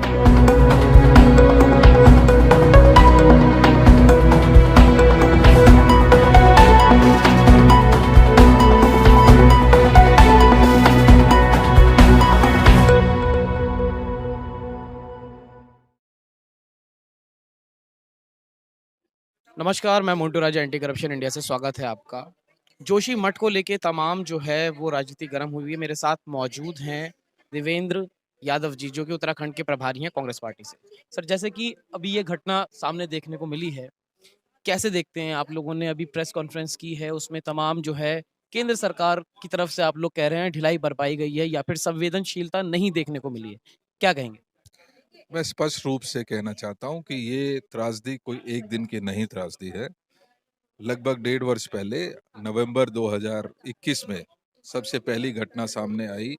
नमस्कार, मैं मोंटू राजा anti corruption India से स्वागत है आपका। जोशी मठ को लेके तमाम जो है वो राजनीति गर्म हुई है। मेरे साथ मौजूद हैं देवेंद्र यादव जी, जो कि उत्तराखंड के प्रभारी हैं कांग्रेस पार्टी से। सर, जैसे कि अभी ये घटना सामने देखने को मिली है, कैसे देखते हैं आप लोगों ने अभी प्रेस कॉन्फ्रेंस की है, उसमें तमाम जो है केंद्र सरकार की तरफ से आप लोग कह रहे हैं ढिलाई बरपाई गई है या फिर संवेदनशीलता नहीं देखने को मिली है, क्या कहेंगे? मैं स्पष्ट रूप से कहना चाहता हूं कि ये त्रासदी कोई एक दिन की नहीं त्रासदी है। लगभग 1.5 वर्ष पहले नवंबर 2021 में सबसे पहली घटना सामने आई।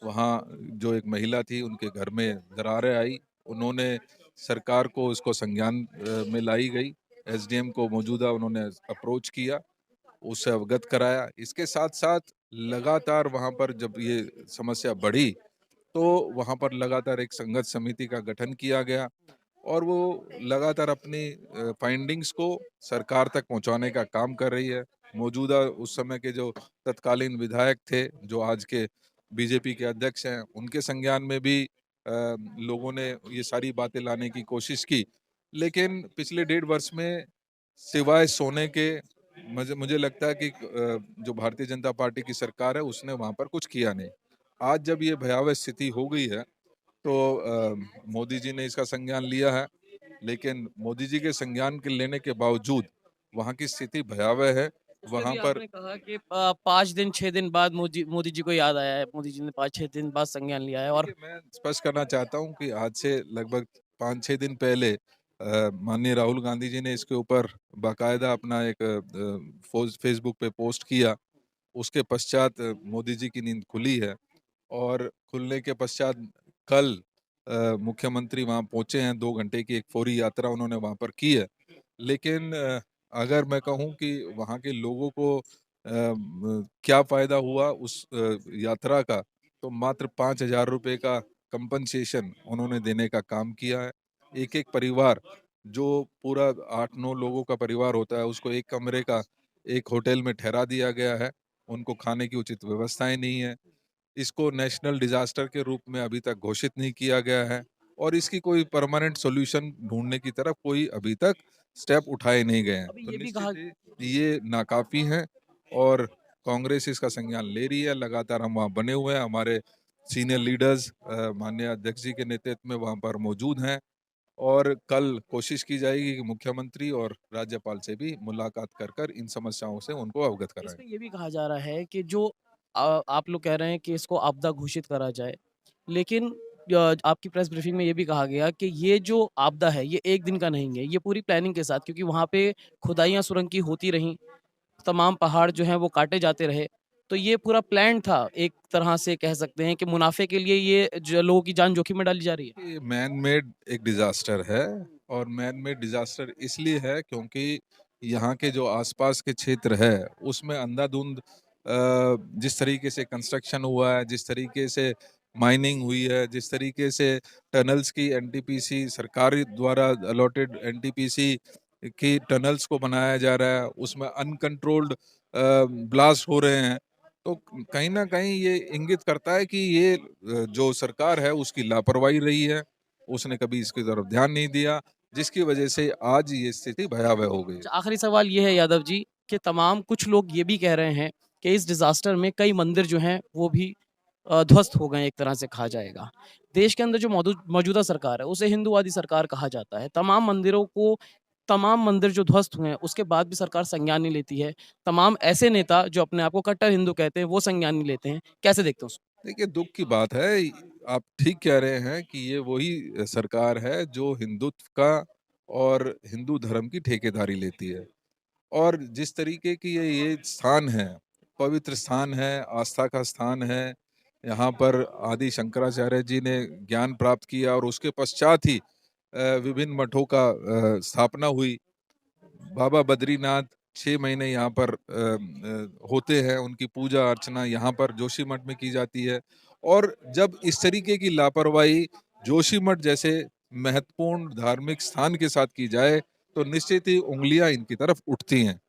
वहां जो एक महिला थी, उनके घर में दरारें आई। उन्होंने सरकार को उसको संज्ञान में लाई गई। एसडीएम को मौजूदा उन्होंने अप्रोच किया, उससे अवगत कराया। इसके साथ साथ लगातार वहां पर जब ये समस्या बढ़ी तो वहां पर लगातार एक संघर्ष समिति का गठन किया गया और वो लगातार अपनी फाइंडिंग्स को सरकार तक पहुंचाने का काम कर रही है। मौजूदा उस समय के जो तत्कालीन विधायक थे, जो आज के बीजेपी के अध्यक्ष हैं, उनके संज्ञान में भी लोगों ने ये सारी बातें लाने की कोशिश की। लेकिन पिछले 1.5 वर्ष में सिवाय सोने के मुझे मुझे लगता है कि जो भारतीय जनता पार्टी की सरकार है उसने वहां पर कुछ किया नहीं। आज जब ये भयावह स्थिति हो गई है तो मोदी जी ने इसका संज्ञान लिया है, लेकिन मोदी जी के संज्ञान के लेने के बावजूद वहाँ की स्थिति भयावह है। उसमें वहाँ भी पर आपने कहा कि 5 दिन 6 दिन बाद मोदी मोदी जी को याद आया है। मोदी जी ने 5-6 दिन बाद संज्ञान लिया है और देखिए, मैं स्पष्ट करना चाहता हूँ कि आज से लगभग 5-6 दिन पहले माननीय राहुल गांधी जी ने इसके ऊपर बाकायदा अपना एक फेसबुक पे पोस्ट किया। उसके पश्चात मोदी जी की नींद खुली है और खुलने के पश्चात कल मुख्यमंत्री वहां पहुंचे हैं। 2 घंटे की एक फौरी यात्रा उन्होंने वहां पर की है। लेकिन अगर मैं कहूं कि वहां के लोगों को क्या फायदा हुआ उस यात्रा का, तो मात्र 5,000 रुपए का कंपनसेशन उन्होंने देने का काम किया है। एक एक परिवार, जो पूरा 8-9 लोगों का परिवार होता है, उसको एक कमरे का एक होटल में ठहरा दिया गया है। उनको खाने की उचित व्यवस्थाएं नहीं है। इसको नेशनल डिजास्टर के रूप में अभी तक घोषित नहीं किया गया है और इसकी कोई परमानेंट सॉल्यूशन ढूंढने की तरफ कोई अभी तक स्टेप उठाए नहीं गए हैं। अभी तो ये भी निश्चित कहा ही ये नाकाफी है और कांग्रेस इसका संज्ञान ले रही है। लगातार हम वहाँ बने हुए हैं। हमारे सीनियर लीडर्स माननीय अध्यक्ष जी के नेतृत्व में वहाँ पर मौजूद हैं और कल कोशिश की जाएगी कि मुख्यमंत्री और राज्यपाल से भी मुलाकात कर कर इन समस्याओं से उनको अवगत कराएं। इसमें ये भी कहा जा रहा है कि जो आप लोग कह रहे हैं कि इसको आपदा घोषित करा जाए, लेकिन आपकी प्रेस ब्रीफिंग में ये भी कहा गया कि ये जो आपदा है, ये 1 दिन का नहीं है, ये पूरी प्लानिंग के साथ, क्योंकि वहाँ पे खुदाइयाँ सुरंग की होती रहीं, तमाम पहाड़ जो हैं वो काटे जाते रहे। तो ये पूरा प्लान था, एक तरह से कह सकते हैं कि मुनाफ़े के लिए ये जो लोगों की जान जोखिम में डाली जा रही है। ये मैन मेड एक डिजास्टर है और मैन मेड डिजास्टर इसलिए है क्योंकि यहाँ के जो आसपास के क्षेत्र है उसमें अंधाधुंध जिस तरीके से कंस्ट्रक्शन हुआ है, जिस तरीके से माइनिंग हुई है, जिस तरीके से टनल्स की एनटीपीसी सरकार द्वारा अलॉटेड एनटीपीसी की टनल्स को बनाया जा रहा है, उसमें अनकंट्रोल्ड ब्लास्ट हो रहे हैं। तो कहीं ना कहीं ये इंगित करता है कि ये जो सरकार है उसकी लापरवाही रही है। उसने कभी इसकी तरफ ध्यान नहीं दिया, जिसकी वजह से आज ये स्थिति भयावह हो गई है। अच्छा, आखिरी सवाल ये है यादव जी कि तमाम कुछ लोग ये भी कह रहे हैं कि इस डिज़ास्टर में कई मंदिर जो हैं वो भी ध्वस्त हो गए, एक तरह से कहा जाएगा। देश के अंदर जो मौजूदा सरकार है उसे हिंदूवादी सरकार कहा जाता है। तमाम मंदिर जो ध्वस्त हुए हैं उसके बाद भी सरकार संज्ञान नहीं लेती है। तमाम ऐसे नेता जो अपने आप को कट्टर हिंदू कहते हैं वो संज्ञान नहीं लेते हैं। कैसे देखते हो उसको? देखिए, दुख की बात है। आप ठीक कह रहे हैं कि ये वही सरकार है जो हिंदुत्व का और हिंदू धर्म की ठेकेदारी लेती है और जिस तरीके की ये स्थान है, पवित्र स्थान है, आस्था का स्थान है। यहाँ पर आदि शंकराचार्य जी ने ज्ञान प्राप्त किया और उसके पश्चात ही विभिन्न मठों का स्थापना हुई। बाबा बद्रीनाथ 6 महीने यहाँ पर होते हैं। उनकी पूजा अर्चना यहाँ पर जोशी मठ में की जाती है और जब इस तरीके की लापरवाही जोशीमठ जैसे महत्वपूर्ण धार्मिक स्थान के साथ की जाए तो निश्चित ही उंगलियां इनकी तरफ उठती हैं।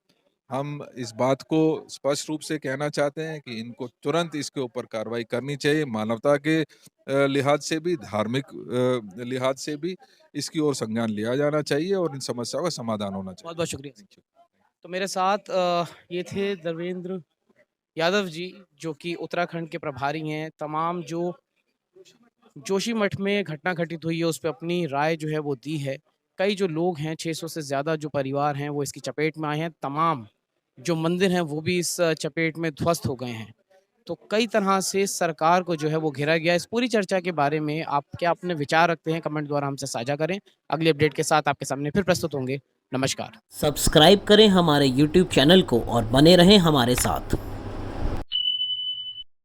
हम इस बात को स्पष्ट रूप से कहना चाहते हैं कि इनको तुरंत इसके ऊपर कार्रवाई करनी चाहिए। मानवता के लिहाज से भी, धार्मिक लिहाज से भी इसकी ओर संज्ञान लिया जाना चाहिए और इन समस्याओं का समाधान होना चाहिए। बहुत-बहुत शुक्रिया। Thank you. तो मेरे साथ ये थे देवेंद्र यादव जी, जो कि उत्तराखंड के प्रभारी हैं। तमाम जो जोशीमठ में घटना घटित हुई है, उस पे अपनी राय जो है वो दी है। कई जो लोग हैं, 600 से ज़्यादा जो परिवार हैं, वो इसकी चपेट में आए हैं। तमाम जो मंदिर हैं, वो भी इस चपेट में ध्वस्त हो गए हैं। तो कई तरह से सरकार को जो है वो घेरा गया है। इस पूरी चर्चा के बारे में आप क्या अपने विचार रखते हैं? कमेंट द्वारा हमसे साझा करें। अगली अपडेट के साथ आपके सामने फिर प्रस्तुत होंगे। नमस्कार। सब्सक्राइब करें हमारे YouTube चैनल को और बने रहें हमारे साथ।